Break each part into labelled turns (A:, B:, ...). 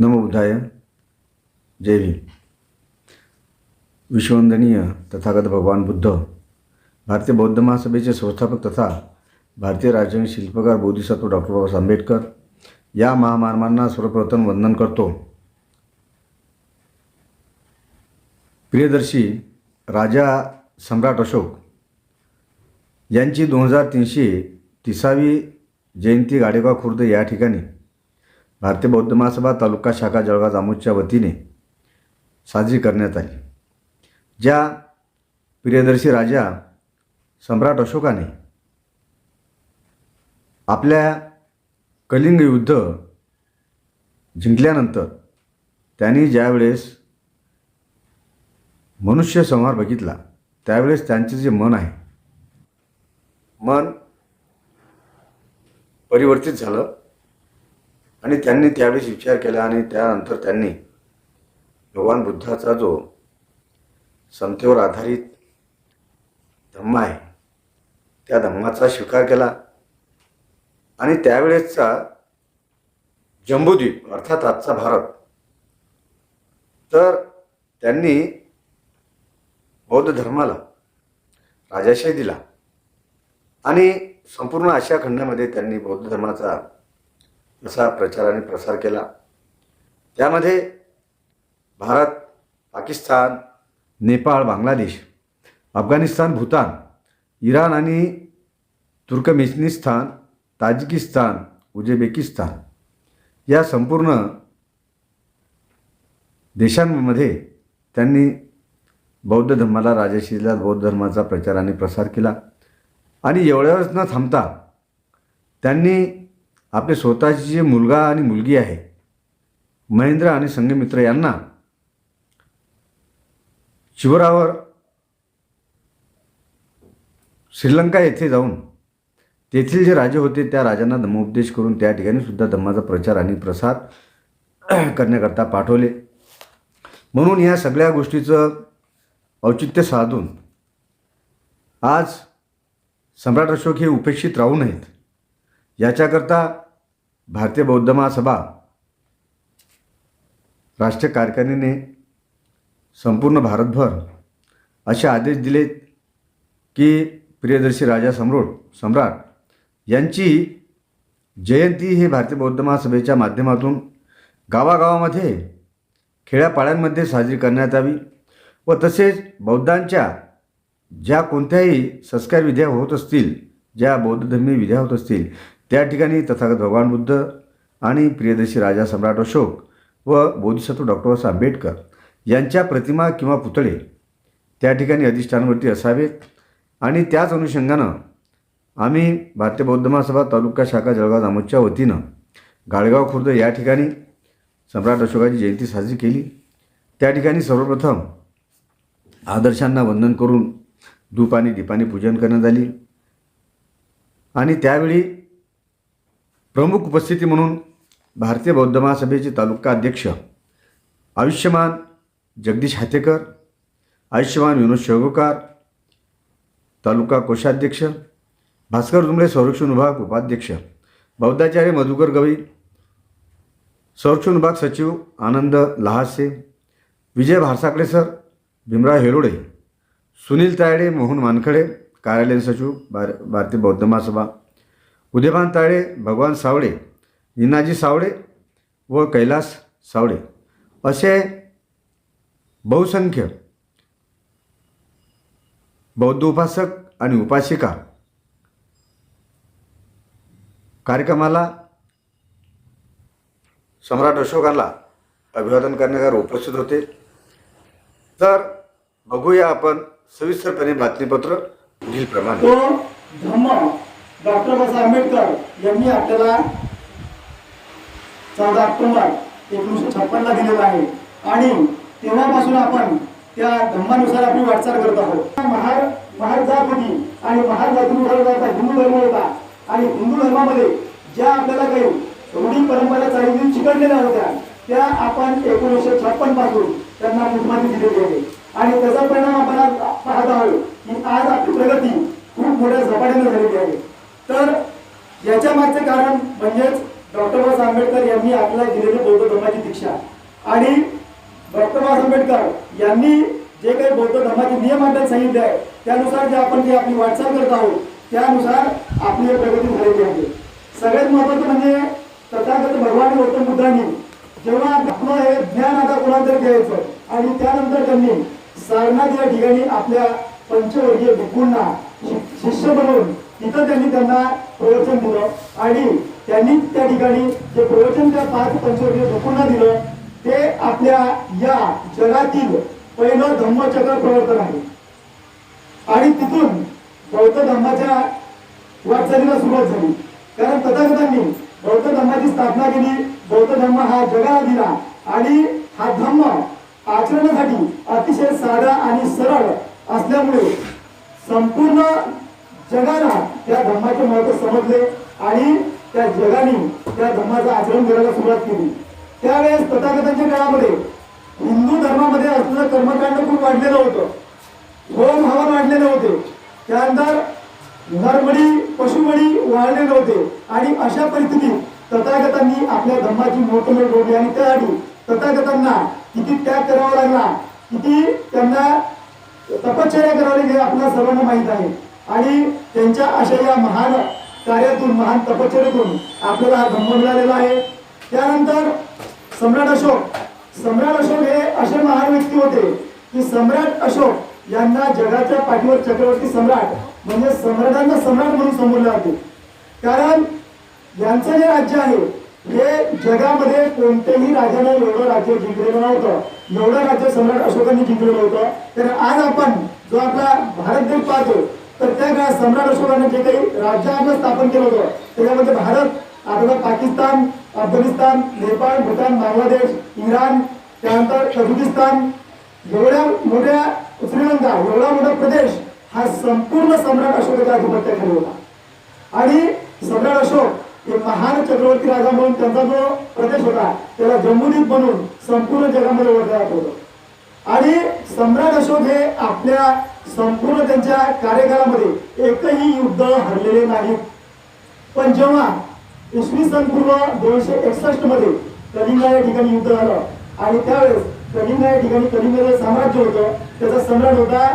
A: नमो बुद्धाय. जय भीम. विश्ववंदनीय तथागत भगवान बुद्ध, भारतीय बौद्ध महासभेचे संस्थापक तथा भारतीय राज्यघराणे शिल्पकार बोधिसत्व डॉक्टर बाबासाहेब आंबेडकर या महामानवांना सर्वप्रथम वंदन करतो. प्रियदर्शी राजा सम्राट अशोक यांची 2330वी जयंती गाडेगाव खुर्द या ठिकाणी भारतीय बौद्ध महासभा तालुका शाखा जळगाव जामोदच्या वतीने साजरी करण्यात आली. ज्या प्रियदर्शी राजा सम्राट अशोकाने आपल्या कलिंग युद्ध जिंकल्यानंतर त्यांनी ज्यावेळेस मनुष्य संहार बघितला त्यावेळेस त्यांचे जे मन आहे, मन परिवर्तित झालं आणि त्यांनी त्यावेळेस विचार केला आणि त्यानंतर त्यांनी भगवान बुद्धाचा जो समतेवर आधारित धम्म आहे त्या धम्माचा स्वीकार केला आणि त्यावेळेसचा जम्बूद्वीप अर्थात आजचा भारत, तर त्यांनी बौद्ध धर्माला राजाशाही दिला आणि संपूर्ण आशिया खंडामध्ये त्यांनी बौद्ध धर्माचा असा प्रचार आणि प्रसार केला. त्यामध्ये भारत, पाकिस्तान, नेपाळ, बांगलादेश, अफगाणिस्तान, भूतान, इराण आणि तुर्कमेनिस्तान, ताजिकिस्तान, उझबेकिस्तान या संपूर्ण देशांमध्ये त्यांनी बौद्ध धर्माला राजाशाही दिला, बौद्ध धर्माचा प्रचार आणि प्रसार केला. आणि एवढ्यावरच न थांबता त्यांनी आपले स्वतःचे जे मुलगा आणि मुलगी आहे महेंद्र आणि संघमित्र यांना शिवरावर श्रीलंका येथे जाऊन तेथील जे राजे होते त्या राजांना धम्मोपदेश करून त्या ठिकाणी सुद्धा धम्माचा प्रचार आणि प्रसार करण्याकरता पाठवले. म्हणून या सगळ्या गोष्टीचं औचित्य साधून आज सम्राट अशोक हे उपेक्षित राहू नयेत याच्याकरता भारतीय बौद्ध महासभा राष्ट्रीय कार्यकारिणीने संपूर्ण भारतभर असे आदेश दिलेत की प्रियदर्शी राजा सम्राट यांची जयंती ही भारतीय बौद्ध महासभेच्या माध्यमातून गावागावामध्ये, खेड्यापाड्यांमध्ये साजरी करण्यात यावी व तसेच बौद्धांच्या ज्या कोणत्याही संस्कार विद्या होत असतील, ज्या बौद्धधर्मी विद्या होत असतील त्या ठिकाणी तथागत भगवान बुद्ध आणि प्रियदर्शी राजा सम्राट अशोक व बोधिसत्व डॉक्टर बाबासाहेब आंबेडकर यांच्या प्रतिमा किंवा पुतळे त्या ठिकाणी अधिष्ठानावरती असावेत. आणि त्याच अनुषंगानं आम्ही भारतीय बौद्ध महासभा तालुका शाखा जळगाव जामोदच्या वतीनं गाडेगाव खुर्द या ठिकाणी सम्राट अशोकाची जयंती साजरी केली. त्या ठिकाणी सर्वप्रथम आदर्शांना वंदन करून धूप आणि दीपाने पूजन करण्यात आली आणि त्यावेळी प्रमुख उपस्थिती म्हणून भारतीय बौद्ध महासभेचे तालुका अध्यक्ष आयुष्यमान जगदीश हातेकर, आयुष्यमान विनोद शेवगावकर तालुका कोषाध्यक्ष, भास्कर जुमले संरक्षण विभाग उपाध्यक्ष, बौद्धाचार्य मधुकर गवई संरक्षण विभाग सचिव आनंद लहासे, विजय भारसाकडे सर, भीमराव हेरोडे, सुनील तायडे, मोहन वानखडे कार्यालयीन सचिव भारतीय बौद्ध महासभा, उदयभान तायडे, भगवान सावळे, निनाजी सावळे व कैलास सावळे असे बहुसंख्य बौद्ध उपासक आणि उपासिका कार्यक्रमाला सम्राट अशोकाला अभिवादन करण्याकरता उपस्थित होते. तर बघूया आपण सविस्तरपणे बातमीपत्र पुढीलप्रमाणे.
B: तो धम्म डॉक्टर बाबासाहेब आंबेडकर यांनी आपल्याला 14 ऑक्टोबर 1956 दिलेला आहे आणि तेव्हापासून आपण त्या धम्मानुसार आपली वाटचाल करत आहोत. महार जात होती आणि महार जातीनुसार हिंदू धर्म होता आणि हिंदू धर्मामध्ये ज्या आपल्याला काही रूढी परंपरा चालीरीती चिकटलेल्या होत्या त्या आपण 1956 पासून त्यांना मुठमाती दिलेली आहे आणि त्याचा परिणाम आपण पाहत आहोत की आज आपली प्रगती खूप मोठ्या झपाट्याने झालेली आहे. तर याच्या मागचे कारण म्हणजेच डॉक्टर बाबासाहेब आंबेडकर यांनी आपल्याला दिलेली बौद्ध धर्माची दीक्षा. आणि डॉक्टर बाबासाहेब आंबेडकर यांनी जे काही बौद्ध धर्माचे नियम आपल्याला सांगितले आहे त्यानुसार जे आपण जी आपली वाटचाल करत आहोत त्यानुसार आपली प्रगती झालेली आहे. सगळ्यात महत्वाचं म्हणजे तथागत भगवान गौतम बुद्धांनी जेव्हा आपलं हे ज्ञान आता कोणाला तरी द्यायचं आणि त्यानंतर त्यांनी सारनाथ या ठिकाणी आपल्या पंचवर्गीय भिक्खूंना शिष्य बनवून तिथं त्यांना प्रवचन दिलं आणि त्यांनी त्या ठिकाणी जे प्रवचन त्या 5 पंचवर्गीय भिक्खूंना दिलं ते आपल्या या जगातील पहिलं धम्मचक्र प्रवर्तन आहे. आणि तिथून बौद्ध धर्माच्या वाटचालीला सुरुवात झाली. कारण तथागतांनी बौद्ध धर्माची स्थापना केली. बौद्ध धर्म हा जगाला दिला आणि हा धम्म आचरणासाठी अतिशय साधा आणि सरळ असल्यामुळे संपूर्ण जगाला त्या धर्माचे महत्त्व समजले आणि त्या जगाने त्या धर्माचं आचरण करायला सुरुवात केली. त्यावेळेस तथागतांच्या काळामध्ये हिंदू धर्मामध्ये असलेलं कर्मकांड खूप वाढलेलं होतं. होम हवन वाढलेले होते. त्यानंतर नरबळी पशुबळी वाढलेले होते. आणि अशा परिस्थितीत तथागतांनी आपल्या धर्माची मोठमोठ रोवली आणि त्यासाठी तथागतांना किती त्याग करावा लागला, किती त्यांना तपश्चर्या करावी लागली हे आपल्याला सर्वांना माहीत आहे. आणि त्यांच्या अशा या महान कार्यातून महान तपश्चर्यातून आपल्याला हा धम्म मिळालेला आहे. त्यानंतर सम्राट अशोक हे असे महान व्यक्ती होते की सम्राट अशोक यांना जगाच्या पाठीवर चक्रवर्ती सम्राट म्हणजे सम्राटांना सम्राट म्हणून संबोधले जाते. कारण यांचं जे राज्य आहे हे जगामध्ये कोणत्याही राजाने एवढं राज्य जिंकलेलं नव्हतं. एवढं राज्य सम्राट अशोकांनी जिंकलेलं होतं. तर आज आपण जो आपला भारत देश पाहतो तर त्या काळात सम्राट अशोकाने जे काही राज्य आपलं स्थापन केलं होतं त्याच्यामध्ये भारत, आता पाकिस्तान, अफगाणिस्तान, नेपाळ, भूतान, बांगलादेश, इराण, त्यानंतर कझाकिस्तान, एवढ्या मोठ्या श्रीलंका, एवढा मोठा प्रदेश हा संपूर्ण सम्राट अशोकाच्या अधिपत्याखाली होता. आणि सम्राट अशोक हे महान चक्रवर्ती राजा म्हणून त्यांचा जो प्रदेश होता त्याला जम्बूद्वीप बनवून संपूर्ण जगामध्ये ओळखलं जात होतं. आणि सम्राट अशोक हे आपल्या संपूर्ण त्यांच्या कार्यकाळामध्ये एकही युद्ध हरलेले नाहीत. पण जेव्हा इसवी सन पूर्व 261 मध्ये कलिंग या ठिकाणी युद्ध झालं आणि त्यावेळेस कलिंग या ठिकाणी कलिंगचं साम्राज्य होतं, त्याचा सम्राट होता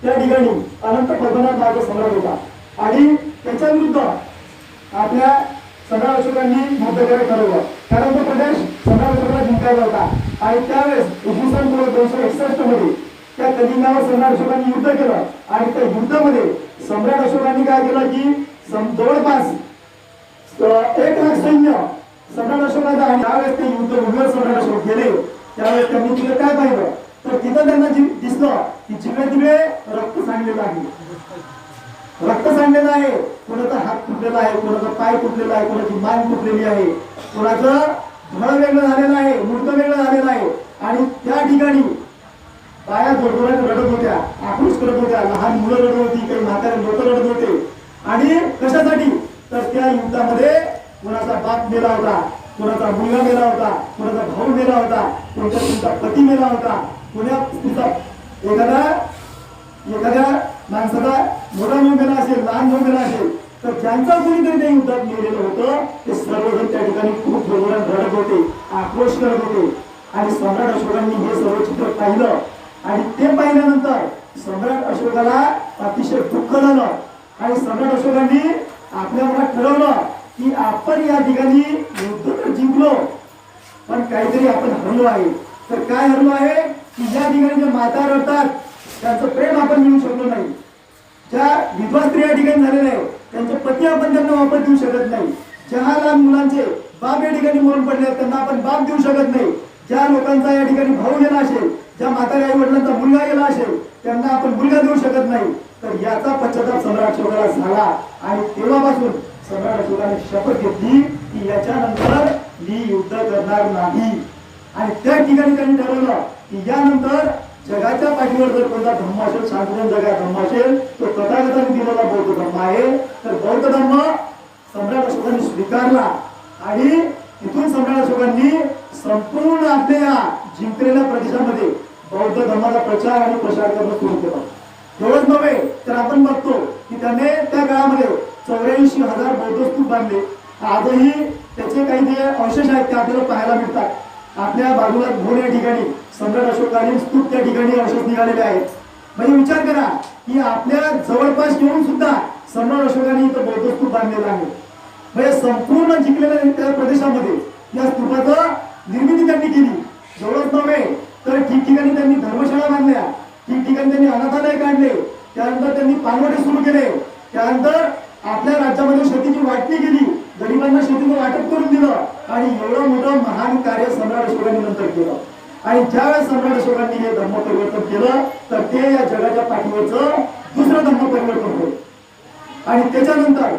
B: त्या ठिकाणी अनंत पद्मनाभ नावाचा सम्राट होता. आणि त्याच्या विरुद्ध आपल्या सम्राट अशोकांनी युद्ध करायला ठरवलं. कारण तो प्रदेश सम्राट अशोकाला जिंकायचा होता. आणि त्यावेळेस इसवी सन पूर्व 261 मध्ये त्या कलिंगावर सम्राट अशोकांनी युद्ध केलं. आणि त्या युद्धामध्ये सम्राट अशोकांनी काय केलं की जवळपास 1 लाख सैन्य सम्राट अशोकाचा. आणि त्यावेळेस ते युद्ध उघड सम्राट अशोक गेले त्यावेळेस त्यांनी तिथे काय पाहिलं तर तिथं त्यांना दिसलं की जिकडे तिकडे रक्त सांडलेलं आहे. रक्त सांडलेलं आहे. कोणाचा हात तुटलेला आहे, कोणाचा पाय तुटलेला आहे, कोणाची मान तुटलेली आहे, कोणाचं धड वेगळं झालेलं आहे, मूर्त वेगळं झालेलं आहे. आणि त्या ठिकाणी पाया जोडजोडाने रडत होत्या, आक्रोश करत होत्या. लहान मुलं रडत होती, काही म्हातारे लोक रडत होते. आणि कशासाठी तर त्या युद्धामध्ये कोणाचा बाप मेला होता, कोणाचा मुलगा मेला होता, कोणाचा भाऊ मेला होता, कोणाचा पती मेला होता, कोणा एखाद्या माणसाचा मोठा भाऊ मेला असेल, लहान भाऊ मेला असेल तर ज्यांचा कोणीतरी त्या युद्धात मेलेलं होतं ते सर्वजण त्या ठिकाणी खूप जोरात रडत होते, आक्रोश करत होते. आणि सम्राट अशोकांनी हे सर्व चित्र पाहिलं. आणि ते पाहिल्यानंतर सम्राट अशोकाला अतिशय दुःख झालं. आणि सम्राट अशोकांनी आपल्या मनात ठरवलं की आपण या ठिकाणी युद्ध तर जिंकलो पण काहीतरी आपण हरलो आहे. तर काय हरलो आहे की या ठिकाणी जे माता रडतात त्यांचं प्रेम आपण मिळू शकलो नाही. ज्या विधवा स्त्रिया ठिकाणी झालेल्या आहेत त्यांचे पती आपण त्यांना वापर देऊ शकत नाही. ज्या लहान मुलांचे बाप या ठिकाणी मरून पडले त्यांना आपण बाप देऊ शकत नाही. ज्या लोकांचा या ठिकाणी भाऊ गेला असेल, ज्या म्हाताऱ्या आई वडिलांचा मुलगा गेला असेल त्यांना आपण मुलगा देऊ शकत नाही. तर याचा पश्चाताप सम्राट अशोकाला झाला. आणि तेव्हापासून सम्राट अशोकाने शपथ घेतली की याच्यानंतर मी युद्ध करणार नाही. आणि त्या ठिकाणी त्यांनी ठरवलं की यानंतर जगाच्या पाठीवर जर कोणता धर्म असेल, शांततेने जगा धर्म असेल तो तथागतांनी दिलेला बौद्ध धर्म आहे. तर बौद्ध धर्म सम्राट अशोकांनी स्वीकारला. आणि तिथून सम्राट अशोकांनी संपूर्ण आपल्या जिंकलेल्या प्रदेशामध्ये बौद्ध धर्माचा प्रचार आणि प्रसार करणं सुरू केलं. एवढंच नव्हे तर आपण बघतो की त्याने त्या काळामध्ये 84,000 बौद्ध स्तूप बांधले. आजही त्याचे काही जे अवशेष आहेत ते आपल्याला पाहायला मिळतात. आपल्या बाजूला भोर या ठिकाणी सम्राट अशोकालीन स्तूप त्या ठिकाणी अवशेष निघालेले आहेत. म्हणजे विचार करा की आपल्या जवळपास येऊन सुद्धा सम्राट अशोकाने इथं बौद्ध स्तूप बांधलेला आहे. म्हणजे संपूर्ण जिंकलेल्या त्या प्रदेशामध्ये या स्तूपाचं निर्मिती त्यांनी केली. एवढंच नव्हे तर ठिकठिकाणी त्यांनी धर्मशाळा बांधल्या, ठिकठिकाणी त्यांनी अनाथालय काढले, त्यानंतर त्यांनी पानवटे सुरू केले, त्यानंतर आपल्या राज्यामध्ये शेतीची वाटणी केली, गरिबांना शेतीचं वाटप करून दिलं आणि एवढं मोठं महान कार्य सम्राट अशोकांनी नंतर केलं. आणि ज्यावेळेस सम्राट अशोकांनी हे धर्म परिवर्तन केलं तर ते या जगाच्या पाठीवरचं दुसरं धर्म परिवर्तन होतं. आणि त्याच्यानंतर